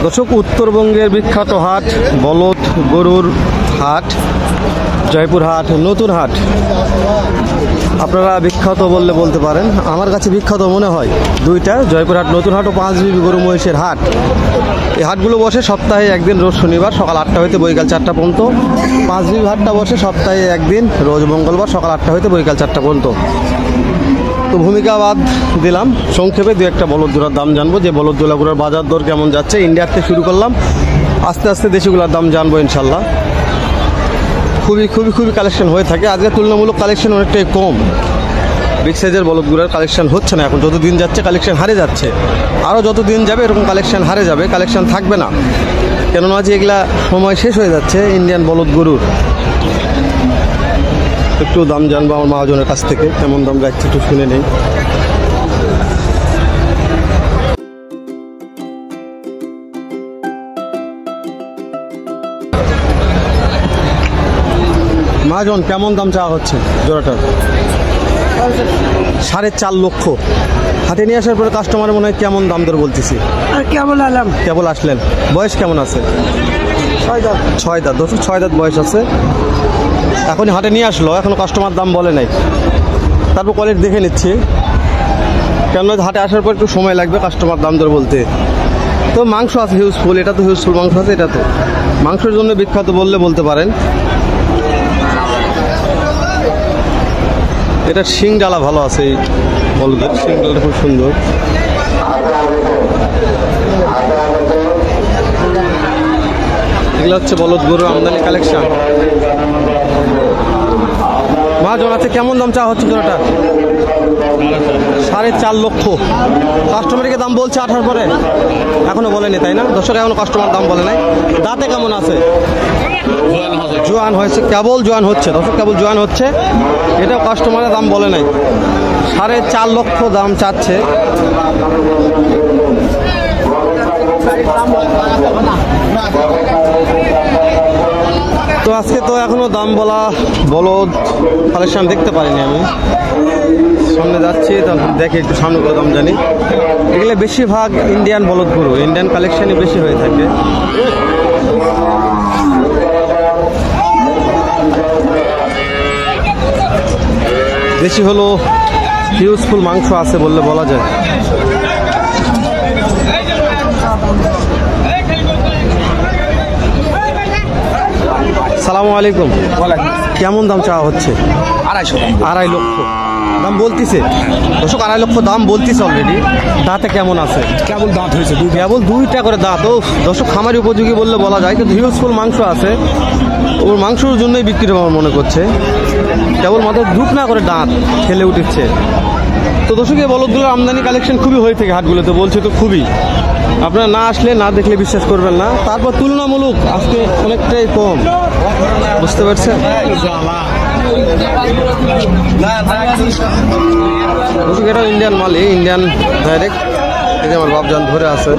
দর্শক, উত্তরবঙ্গের বিখ্যাত হাট বলদ গরুর হাট, জয়পুর হাট, নতুন হাট। আপনারা বিখ্যাত বললে বলতে পারেন, আমার কাছে বিখ্যাত মনে হয় দুইটা, জয়পুর হাট, নতুন হাট ও পাঁচবিবি গরু মহিষের হাট। এই হাটগুলো বসে সপ্তাহে একদিন, রোজ শনিবার সকাল 8টা হইতে বৈকাল 4টা পর্যন্ত। পাঁচবিবি হাটটা বসে সপ্তাহে একদিন, রোজ মঙ্গলবার সকাল 8টা হইতে বৈকাল 4টা পর্যন্ত। তো ভূমিকা বাদ দিলাম, সংক্ষেপে দু একটা বলদ জোড়ার দাম জানবো, যে বলদ জোড়াগুলোর বাজার দর কেমন যাচ্ছে। ইন্ডিয়ার থেকে শুরু করলাম, আস্তে আস্তে দেশিগুলোর দাম জানবো ইনশাল্লাহ। খুবই কালেকশন হয়ে থাকে। আজকে তুলনামূলক কালেকশন অনেকটাই কম, বিগ সাইজের বলদগুলোর কালেকশন হচ্ছে না। এখন যত দিন যাচ্ছে কালেকশন হারে যাচ্ছে, আরও যত দিন যাবে এরকম কালেকশন হারে যাবে, কালেকশন থাকবে না। কেননা যে এগুলা সময় শেষ হয়ে যাচ্ছে ইন্ডিয়ান বলদ গরুর। একটু দাম জানবো আমার মহাজনের কাছ থেকে, কেমন দাম যাচ্ছে একটু শুনে নেই। মহাজন, কেমন দাম চাওয়া হচ্ছে জোড়াটার? 4.5 লক্ষ। হাটে নিয়ে আসার পরে কাস্টমার মনে হয় কেমন দাম দর বলতেছি? কেবল আসলেন। বয়স কেমন আছে? 6 দাঁত। 6 দাঁত বয়স আছে। এখনই হাটে নিয়ে আসলো, এখনো কাস্টমার দাম বলে নাই। তারপর কোয়ালিটি দেখে নিচ্ছি, কেননা হাটে আসার পর একটু সময় লাগবে কাস্টমার দাম দর বলতে। তো মাংস আছে হিউজফুল, এটা তো হিউজফুল মাংস আছে, এটা তো মাংসের জন্য বিখ্যাত বললে বলতে পারেন। এটা শিং ডালা ভালো আছে, এই বলদের শিং ডালাটা খুব সুন্দর। এগুলো হচ্ছে বলদ গরুর আমদানি কালেকশন। মহাজন আছে, কেমন দাম চাওয়া হচ্ছে জোড়াটা? 4.5 লক্ষ। কাস্টমারকে দাম বলছে 8টার পরে, এখনো বলেনি তাই না দর্শক? এখনো কাস্টমার দাম বলে নাই। দাঁতে কেমন আছে? জোয়ান হয়েছে, কেবল জোয়ান হচ্ছে দর্শক, কেবল জোয়ান হচ্ছে। এটাও কাস্টমারের দাম বলে নাই। 4.5 লক্ষ দাম চাচ্ছে। তো আজকে তো এখনো দাম বলা বলদ কালেকশন দেখতে পারিনি আমি, সামনে যাচ্ছি তখন দেখে একটু সামনে করে দাম জানি। এগুলো বেশিরভাগ ইন্ডিয়ান বলদ গরু, ইন্ডিয়ান কালেকশনই বেশি হয়ে থাকে। বেশি হলো হিউজফুল মাংস আছে বললে বলা যায়। সালামু আলাইকুম। কেমন দাম চাওয়া হচ্ছে? 2.5 লক্ষ দাম বলতেছে দর্শক, 2.5 লক্ষ দাম বলতেছে অলরেডি। দাঁতে কেমন আছে? কেবল দাঁত হয়েছে, কেবল 2টা করে দাঁত। ও দর্শক, খামারি উপযোগী বললে বলা যায়, কিন্তু হিউজফুল মাংস আছে। ওর মাংসর জন্যই বিক্রি আমার মনে করছে, কেবল মাত্র 2 করে দাঁত খেলে উঠেছে। তো দর্শক, এই বলদগুলোর আমদানি কালেকশন খুবই হয়ে থাকে হাটগুলোতে, বলছে তো খুবই। আপনারা না আসলে, না দেখলে বিশ্বাস করবেন না। তারপর তুলনামূলক আজকে অনেকটাই কম, বুঝতে পারছেন? এটা ইন্ডিয়ান মাল, এই ইন্ডিয়ান ডাইরেক্ট। এই যে আমার বাপজান ধরে আছে।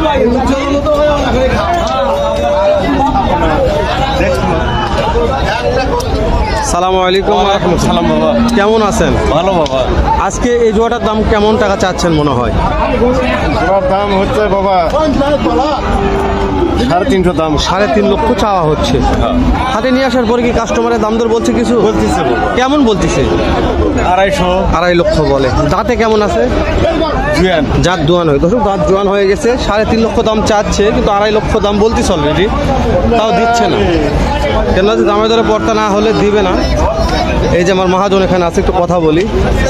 সালামু আলাইকুম। সালাম বাবা, কেমন আছেন? ভালো বাবা। আজকে এই জোড়াটার দাম কেমন টাকা চাচ্ছেন মনে হয়? জোড়ার দাম হচ্ছে বাবা 3.5 দাম। 3.5 লক্ষ চাওয়া হচ্ছে। হাটে নিয়ে আসার পরে কি কাস্টমারের দাম দর বলছে কিছু? বলতেছে। কেমন বলতেছে? 2.5 লক্ষ বলে। দাঁতে কেমন আছে? জোয়ান। জাত জোয়ান হয়ে দর্শক, দাঁত জোয়ান হয়ে গেছে। 3.5 লক্ষ দাম চাচ্ছে, কিন্তু 2.5 লক্ষ দাম বলতেছে অলরেডি, তাও দিচ্ছে না। কেন দামে দরে পড়তা না হলে দিবে না। এই যে আমার মহাজন এখানে আছে, একটু কথা বলি।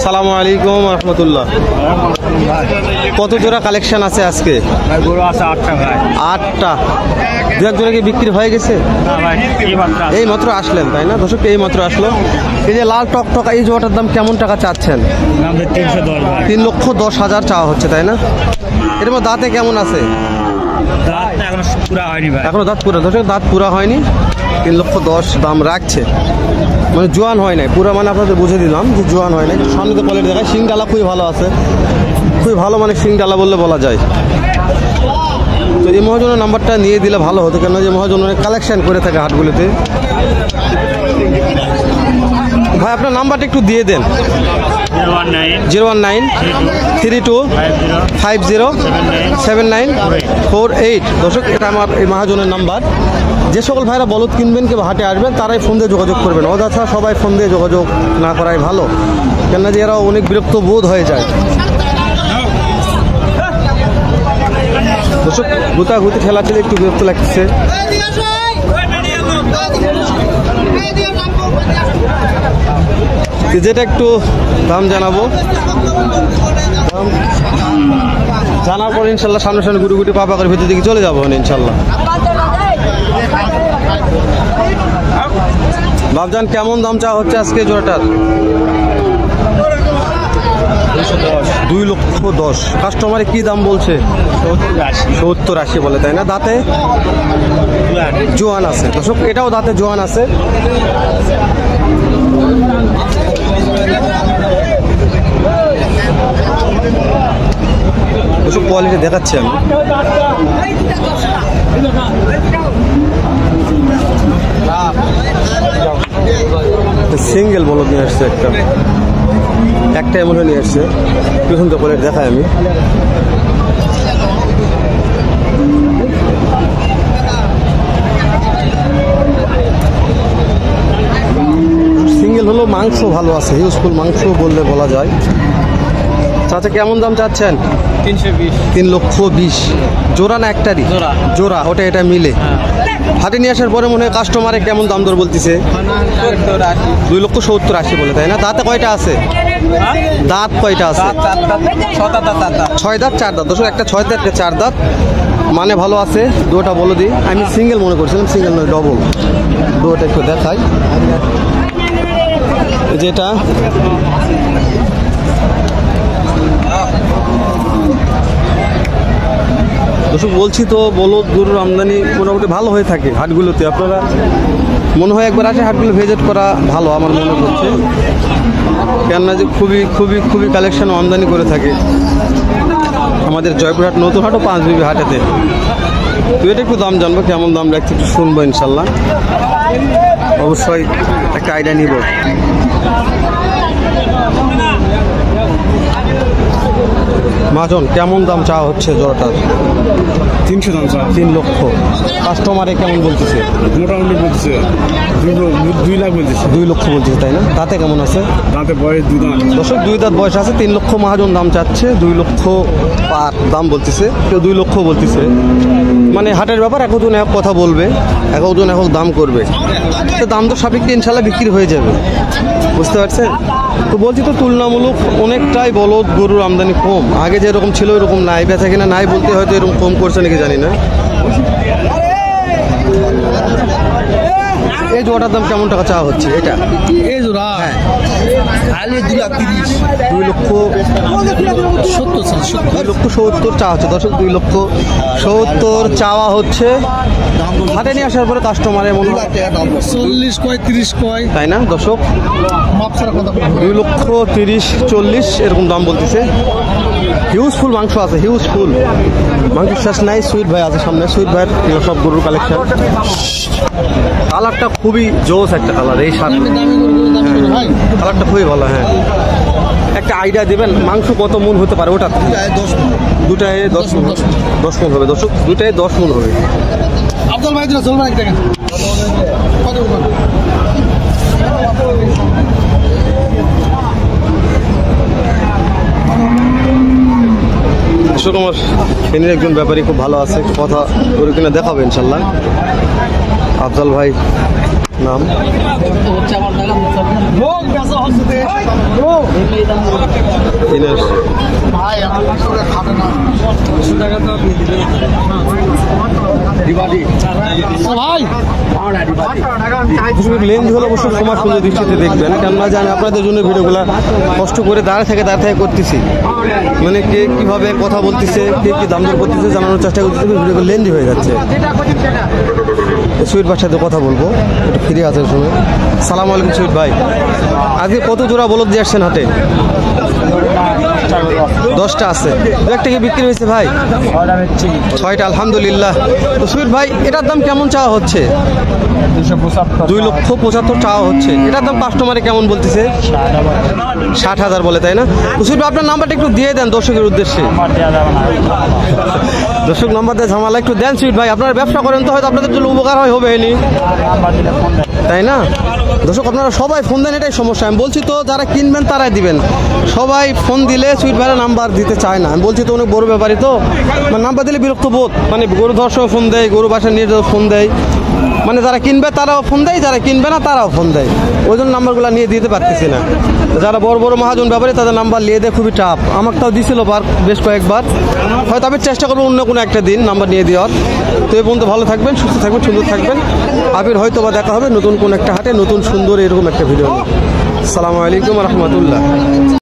সালামু আলাইকুম রহমতুল্লাহ। কত জোড়া কালেকশন আছে আজকে? গরু আছে 8টা ভাই। 8টা। 2-1 জোড়া কি বিক্রি হয়ে গেছে? না ভাই, এই মাত্র আসলেন তাই না দর্শক? এই মাত্র আসলো। এই যে লাল টকটকা এই জোড়াটার দাম কেমন টাকা চাচ্ছেন? 310,000 চাওয়া হচ্ছে তাই না? এর মধ্যে দাঁতে কেমন আছে? এখনো দাঁত পুরা দর্শক, দাঁত পুরা হয়নি। 3,10,000 দাম রাখছে, মানে জোয়ান হয় নাই পুরা, মানে আপনাদের বুঝে দিলাম যে জোয়ান হয় নাই। সামনে তো কোয়ালিটি দেখায়, শিং ডালা খুবই ভালো আছে, খুবই ভালো, মানে শিং ডালা বললে বলা যায়। তো এই মহাজনের নাম্বারটা নিয়ে দিলে ভালো হতো, কেন যে মহাজন অনেক কালেকশন করে থাকে হাটগুলিতে। ভাই আপনার নাম্বারটা একটু দিয়ে দেন। 019 32507948। দর্শক, এটা আমার এই মহাজনের নাম্বার। যে সকল ভাইরা বলদ কিনবেন কিংবা হাটে আসবেন তারাই ফোন দিয়ে যোগাযোগ করবেন, অযথা সবাই ফোন দিয়ে যোগাযোগ না করাই ভালো, কেননা যে এরা অনেক বিরক্ত বোধ হয়ে যায়। দর্শক, গুতাগুতি ঠেলা ঠেলে একটু বিরক্ত লাগছে। যেটা একটু দাম জানাবো, দাম জানার পর ইনশাল্লাহ সামনে সামনে গুটি গুটি পাপা করে ভিতর দিকে চলে যাবো ইনশাল্লাহ। বাবজান, কেমন দাম চা হচ্ছে আজকে জোড়াটার? 2,10,000। কাস্টমারে কি দাম বলছে? 70-80 বলে, তাই না? দাঁতে জোয়ান আছে দর্শক, এটাও দাঁতে জোয়ান আছে। দর্শক, কোয়ালিটি দেখাচ্ছি আমি। সিঙ্গেল বলদ নিয়ে আসছে একটা এমন নিয়ে আসছে, কি সুন্দর কোয়ালিটি দেখায় আমি। সিঙ্গেল হলো, মাংস ভালো আছে, ইউজফুল মাংস বললে বলা যায়। চাচা, কেমন দাম চাচ্ছেন? 3,20,000। জোড়া না একটারই? জোড়া। ওটা এটা মিলে হাটে নিয়ে আসার পরে মনে হয় কাস্টমারে কেমন দাম দর বলতেছে? 2,70,000-80 বলে, তাই না? দাঁতে কয়টা আছে? দাঁত কয়টা আছে? 6 দাঁত 4 দাঁত। দর্শক, একটা 6 দাঁত একটা 4 দাঁত, মানে ভালো আছে। দুটা বলো দিই, আমি সিঙ্গেল মনে করছিলাম, সিঙ্গেল নয় ডবল। দুটা একটু দেখাই, যেটা দর্শক বলছি তো, বলদ গরুর আমদানি মোটামুটি ভালো হয়ে থাকে হাটগুলোতে। আপনারা মনে হয় একবার আসে হাটগুলো ভিজিট করা ভালো আমার মনে হচ্ছে, কেননা যে খুবই খুবই খুবই কালেকশন আমদানি করে থাকে আমাদের জয়পুরহাট নতুন হাট ও পাঁচবিবি হাটেতে। তো এটা একটু দাম জানবো, কেমন দাম লাগছে একটু শুনবো ইনশাল্লাহ। অবশ্যই একটা আইডিয়া নিব। মাজন, কেমন দাম চাওয়া হচ্ছে জোড়াটার? 300 দাম চা। 3 লক্ষ। কাস্টমারে কেমন বলতেছে? মোটামুটি বলছে 2 লাখ বলতেছে। 2 লক্ষ বলতেছে, তাই না? দাঁতে কেমন আছে? দাঁতে বয়স 2 দাঁত। দর্শক, 2 দাঁত বয়স আছে। 3 লক্ষ মহাজন দাম চাচ্ছে, 2 লক্ষ পার দাম বলতেছে, কেউ 2 লক্ষ বলতেছে। মানে হাটের ব্যাপার, একজন এক কথা বলবে, একজন এক দাম করবে, তো দাম তো সাপেক্ষে ইনশাল্লাহ বিক্রি হয়ে যাবে, বুঝতে পারছেন? তো বলছি তো, তুলনামূলক অনেকটাই বলদ গরুর আমদানি কম। আগে যেরকম ছিল এরকম নাই, বেচা কিনা নাই বলতে হয়তো এরকম কম করছে নাকি জানি না। এই জোড়াটার দাম কেমন টাকা চাওয়া হচ্ছে? এটা এই জোড়া হ্যাঁ, 2,30,000। 2,70,000 চাওয়া হচ্ছে দর্শক। 2,70,000 চাওয়া হচ্ছে। হাটে নিয়ে আসার পরে কাস্টমারের মনে হয় 40 কয় 30 কয়, তাই না দর্শক? মাপ ছাড়া কথা 2,30,000-40 এরকম দাম বলতেছে। হিউজফুল মাংস আছে, হিউজফুল মাংস শেষ নাই। সুইট ভাই আছে সামনে, সুইট ভাইয়ের সব গরুর কালেকশন। কালারটা খুবই জোস একটা কালার, এই শার্ট কালারটা খুবই ভালো। হ্যাঁ, একটা আইডিয়া দেবেন মাংস কত মন হতে পারে? ওটা 10 মণ। দুটায় 10 মণ হবে দর্শক, দুটায় 10 মণ হবে। আব্দুল ভাই দিরা চলবে দেখেন কত বলবেন? দর্শক, আমার ফেনীর একজন ব্যাপারী খুব ভালো আছে, কথা করে কিনা দেখাবে ইনশাল্লাহ। আফজাল ভাই নাম। লেন্থ হলে অবশ্যই সমাজ সুন্দর দৃষ্টিতে দেখবেন, কেননা জানি আপনাদের জন্য ভিডিওগুলো কষ্ট করে দাঁড়িয়ে থেকে করতেছি। মানে কে কিভাবে কথা বলতেছে, কে কি দাম দর করতেছে জানানোর চেষ্টা করতেছে, ভিডিওগুলো লেন্থি হয়ে যাচ্ছে। সুইট ভাইয়ের সাথে কথা বলবো, একটু ফিরে আসার সময়। সালাম আলাইকুম সুইট ভাই, আজকে কত জোড়া বলদ দিয়ে আসছেন হাটে? 10টা আছে। দু একটা কি বিক্রি হয়েছে ভাই? 6টা, আলহামদুলিল্লাহ। তো সুইট ভাই, এটার দাম কেমন চাওয়া হচ্ছে? 2,75,000 চাওয়া হচ্ছে। এটার দাম কাস্টমারে কেমন বলতেছে? 60,000 বলে, তাই না? তো সুইট ভাই, আপনার নাম্বারটা একটু দিয়ে দেন দর্শকের উদ্দেশ্যে। দর্শক নাম্বার দিয়ে ঝামেলা, একটু দেন সুইট ভাই। আপনারা ব্যবসা করেন তো, হয়তো আপনাদের জন্য উপকার হবে নি, তাই না? দর্শক আপনারা সবাই ফোন দেন, এটাই সমস্যা। আমি বলছি তো, যারা কিনবেন তারাই দিবেন। সবাই ফোন দিলে সুইট ভাইয়ের নাম্বার দিতে চায় না। আমি বলছি তো, অনেক বড় ব্যাপারই তো, মানে নাম্বার দিলে বিরক্ত বোধ, মানে গরু ধর্ষক ফোন দেয়, গরু বাসা নিয়ে ফোন দেয়, মানে যারা কিনবে তারাও ফোন দেয়, যারা কিনবে না তারাও ফোন দেয়। ওই জন্য নাম্বারগুলো নিয়ে দিতে পারতেছি না। যারা বড় বড় মহাজন ব্যাপারে তাদের নাম্বার নিয়ে দেয় খুবই টাফ। আমারটাও দিছিল বেশ কয়েকবার। হয়তো আমি চেষ্টা করবো অন্য কোনো একটা দিন নাম্বার নিয়ে দেওয়ার। তো এই পর্যন্ত ভালো থাকবেন, সুস্থ থাকবেন, সুন্দর থাকবেন। আবির হয়তো বা দেখা হবে নতুন কোন একটা হাটে, নতুন সুন্দর এরকম একটা ভিডিও। আসসালামু আলাইকুম রহমতুল্লাহ।